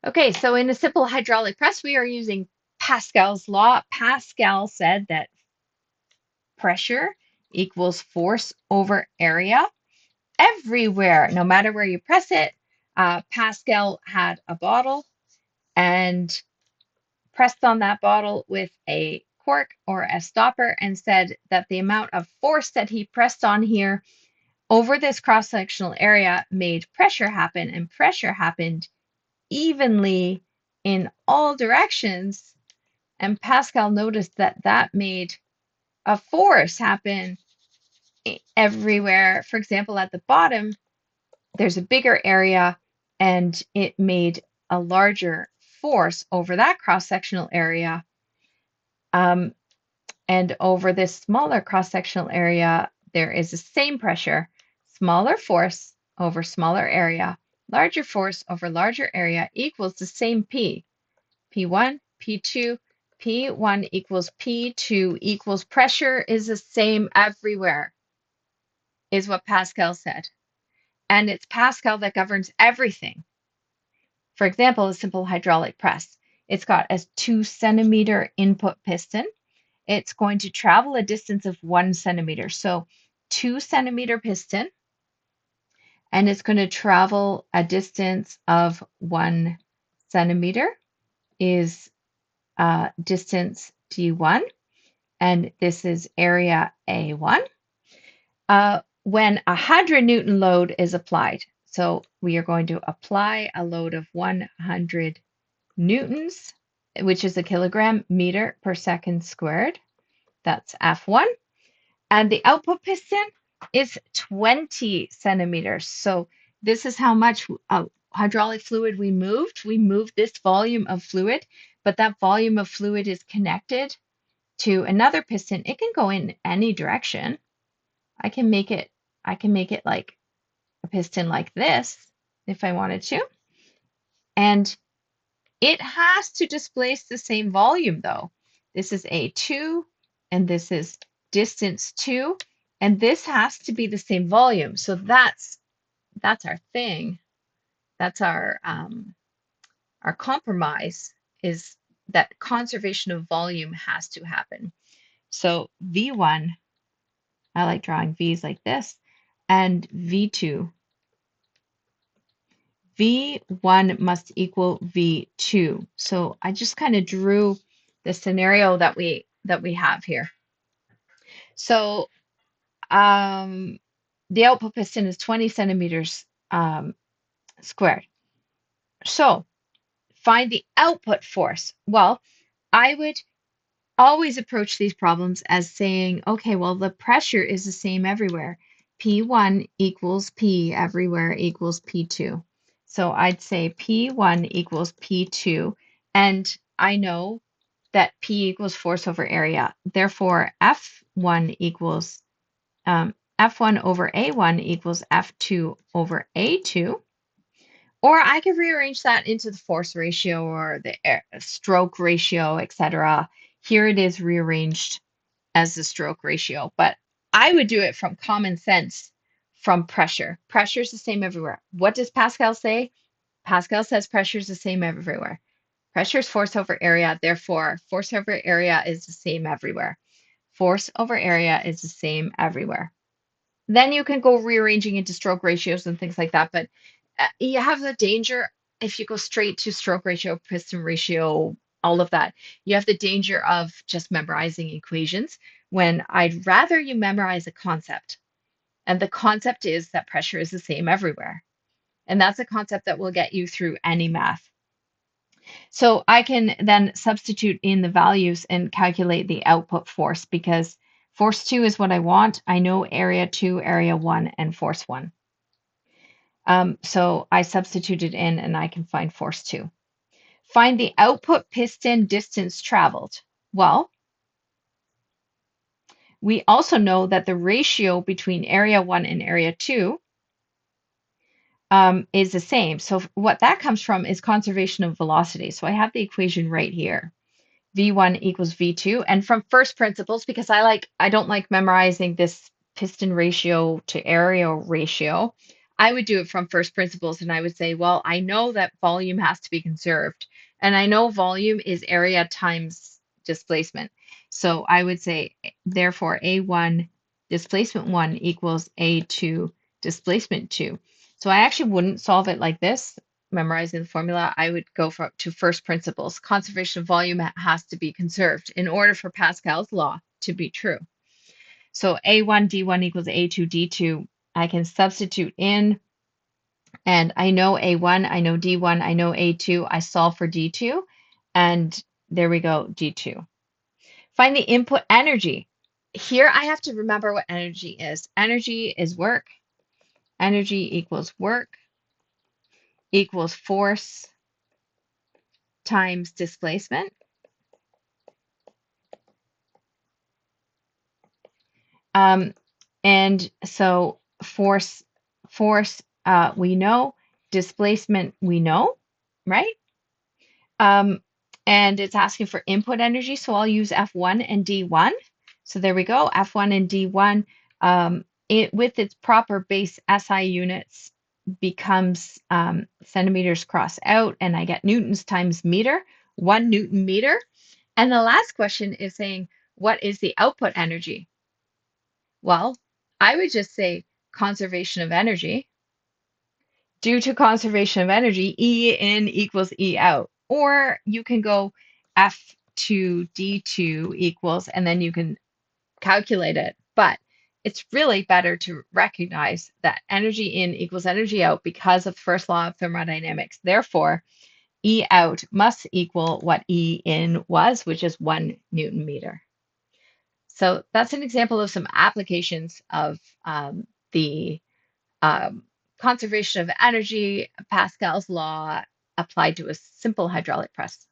Okay, so in a simple hydraulic press, we are using Pascal's law. Pascal said that pressure equals force over area everywhere, no matter where you press it. Pascal had a bottle and pressed on that bottle with a cork or a stopper and said that the amount of force that he pressed on here over this cross-sectional area made pressure happen, and pressure happened evenly in all directions. And Pascal noticed that that made a force happen everywhere. For example, at the bottom, there's a bigger area and it made a larger force over that cross-sectional area. Um, and over this smaller cross-sectional area, there is the same pressure, smaller force over smaller area, larger force over larger area equals the same P. P1, P2, P1 equals P2 equals pressure is the same everywhere, is what Pascal said. And it's Pascal that governs everything. For example, a simple hydraulic press. It's got a 2 centimeter input piston. It's going to travel a distance of 1 centimeter. So 2 centimeter piston, and it's going to travel a distance of 1 centimeter is distance D1, and this is area A1. When 100 Newton load is applied, so we are going to apply a load of 100 newtons, which is a kilogram meter per second squared. That's F1. And the output piston is 20 centimeters. So this is how much hydraulic fluid we moved. We moved this volume of fluid, but that volume of fluid is connected to another piston. It can go in any direction. I can make it like a piston like this if I wanted to. And it has to displace the same volume though. This is A2 and this is distance 2, and this has to be the same volume. So that's our thing. That's our compromise, is that conservation of volume has to happen. So V1, I like drawing V's like this, and V2. V1 must equal V2. So I just kind of drew the scenario that we have here. So the output piston is 20 centimeters squared. So find the output force. Well, I would always approach these problems as saying, okay, well, the pressure is the same everywhere. P1 equals P everywhere equals P2. So I'd say P1 equals P2, and I know that P equals force over area. Therefore, F1 equals F1 over A1 equals F2 over A2. Or I could rearrange that into the force ratio or the stroke ratio, etc. Here it is rearranged as the stroke ratio, but I would do it from common sense, from pressure. Pressure is the same everywhere. What does Pascal say? Pascal says pressure is the same everywhere. Pressure is force over area, therefore force over area is the same everywhere. Force over area is the same everywhere. Then you can go rearranging into stroke ratios and things like that, but you have the danger if you go straight to stroke ratio, piston ratio, all of that. You have the danger of just memorizing equations when I'd rather you memorize a concept. And the concept is that pressure is the same everywhere. And that's a concept that will get you through any math. So I can then substitute in the values and calculate the output force, because force 2 is what I want. I know area 2, area 1, and force 1. So I substituted in and I can find force 2. Find the output piston distance traveled. Well, we also know that the ratio between area 1 and area 2 is the same. So what that comes from is conservation of velocity. So I have the equation right here. V1 equals V2. And from first principles, because I don't like memorizing this piston ratio to area ratio, I would do it from first principles and I would say, well, I know that volume has to be conserved. And I know volume is area times displacement. So I would say, therefore, A1 displacement 1 equals A2 displacement 2. So I actually wouldn't solve it like this, memorizing the formula. I would go to first principles. Conservation of volume has to be conserved in order for Pascal's law to be true. So A1 D1 equals A2 D2. I can substitute in, and I know A1, I know D1, I know A2. I solve for D2, and there we go, D2. Find the input energy. Here I have to remember what energy is. Energy is work. Energy equals work equals force times displacement. And so force, we know, displacement, we know, right? Um, and it's asking for input energy, so I'll use F1 and D1. So there we go, F1 and D1. It with its proper base SI units becomes centimeters cross out, and I get newtons times meter, 1 Newton meter. And the last question is saying, what is the output energy? Well, I would just say conservation of energy. Due to conservation of energy, E in equals E out. Or you can go F2 D2 equals, and then you can calculate it. But it's really better to recognize that energy in equals energy out because of the first law of thermodynamics. Therefore, E out must equal what E in was, which is 1 Newton meter. So that's an example of some applications of the um, conservation of energy, Pascal's law applied to a simple hydraulic press.